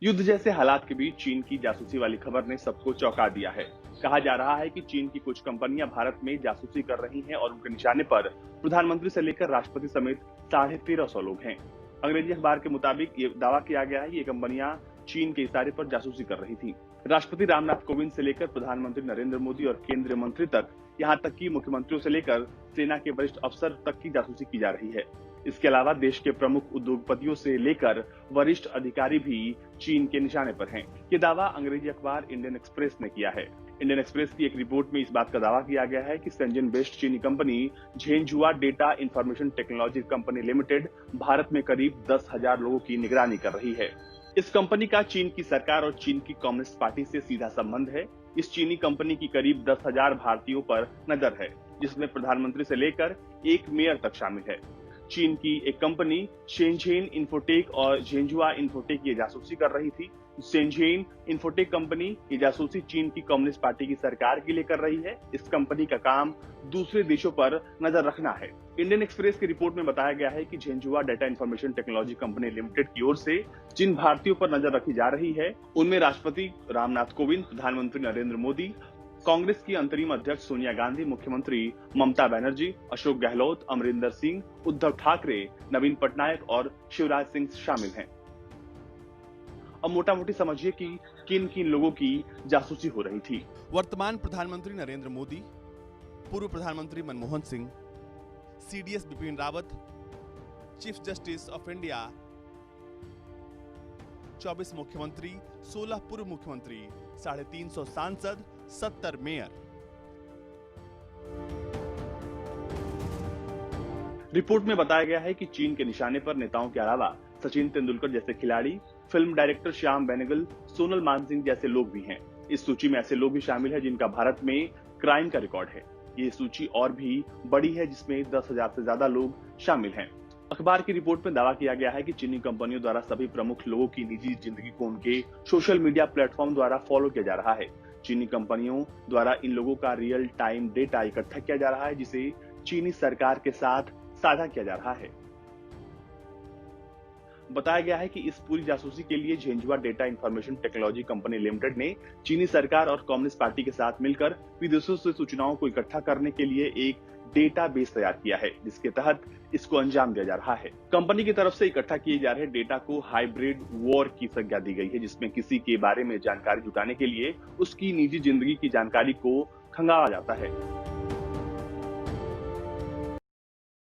युद्ध जैसे हालात के बीच चीन की जासूसी वाली खबर ने सबको चौंका दिया है। कहा जा रहा है कि चीन की कुछ कंपनियां भारत में जासूसी कर रही हैं और उनके निशाने पर प्रधानमंत्री से लेकर राष्ट्रपति समेत 1350 लोग हैं। अंग्रेजी अखबार के मुताबिक ये दावा किया गया है कि ये कंपनियां चीन के इशारे पर जासूसी कर रही थी। राष्ट्रपति रामनाथ कोविंद से लेकर प्रधानमंत्री नरेंद्र मोदी और केंद्रीय मंत्री तक, यहाँ तक कि मुख्यमंत्रियों से लेकर सेना के वरिष्ठ अफसर तक की जासूसी की जा रही है। इसके अलावा देश के प्रमुख उद्योगपतियों से लेकर वरिष्ठ अधिकारी भी चीन के निशाने पर हैं। ये दावा अंग्रेजी अखबार इंडियन एक्सप्रेस ने किया है। इंडियन एक्सप्रेस की एक रिपोर्ट में इस बात का दावा किया गया है कि शेंजन बेस्ड चीनी company Zhenhua data information technology company limited Bharat में करीब 10,000 लोगों की निगरानी कर रही है। इस कंपनी का चीन की सरकार और चीन की कम्युनिस्ट पार्टी से सीधा संबंध है। इस चीनी कंपनी की करीब 10,000 भारतीयों पर नजर है, जिसमें प्रधानमंत्री से लेकर एक मेयर तक शामिल है। चीन की एक कंपनी शेनझेन इन्फोटेक और झेंझुआ इन्फोटेक ये जासूसी कर रही थी। शेनझेन इन्फोटेक कंपनी ये जासूसी चीन की कम्युनिस्ट पार्टी की सरकार के लिए कर रही है। इस कंपनी का काम दूसरे देशों पर नजर रखना है। इंडियन एक्सप्रेस की रिपोर्ट में बताया गया है कि Zhenhua data information technology company limited की ओर से जिन भारतीयों पर नजर रखी जा रही है, उनमें राष्ट्रपति रामनाथ कोविंद, प्रधानमंत्री नरेंद्र मोदी, कांग्रेस की अंतरिम अध्यक्ष सोनिया गांधी, मुख्यमंत्री ममता बनर्जी, अशोक गहलोत, अमरिंदर सिंह, उद्धव ठाकरे, नवीन पटनायक और शिवराज सिंह शामिल हैं। अब मोटा मोटी समझिए कि किन किन लोगों की जासूसी हो रही थी। वर्तमान प्रधानमंत्री नरेंद्र मोदी, पूर्व प्रधानमंत्री Manmohan Singh, CDS Bipin Rawat, chief justice of India, 24 मुख्यमंत्री, 16 पूर्व मुख्यमंत्री, 350 सांसद, 70 मेयर। रिपोर्ट में बताया गया है कि चीन के निशाने पर नेताओं के अलावा सचिन तेंदुलकर जैसे खिलाड़ी, फिल्म डायरेक्टर श्याम बेनेगल, सोनल मानसिंह जैसे लोग भी हैं। इस सूची में ऐसे लोग भी शामिल हैं जिनका भारत में क्राइम का रिकॉर्ड है। ये सूची और भी बड़ी है, जिसमें 10,000 से ज्यादा लोग शामिल हैं। अखबार की रिपोर्ट में दावा किया गया है कि चीनी कंपनियों द्वारा सभी प्रमुख लोगों की निजी जिंदगी को उनके सोशल मीडिया प्लेटफॉर्म द्वारा फॉलो किया जा रहा है। चीनी कंपनियों द्वारा इन लोगों का रियल टाइम डेटा इकट्ठा किया जा रहा है, जिसे चीनी सरकार के साथ साझा किया जा रहा है। बताया गया है कि इस पूरी जासूसी के लिए Zhenhua data information technology company limited ने चीनी सरकार और कम्युनिस्ट पार्टी के साथ मिलकर विदेशों से सूचनाओं को इकट्ठा करने के लिए एक डेटाबेस तैयार किया है, जिसके तहत इसको अंजाम दिया जा रहा है। कंपनी की तरफ से इकट्ठा किए जा रहे डेटा को हाइब्रिड वॉर की संज्ञा दी गई है, जिसमें किसी के बारे में जानकारी जुटाने के लिए उसकी निजी जिंदगी की जानकारी को खंगाला जाता है।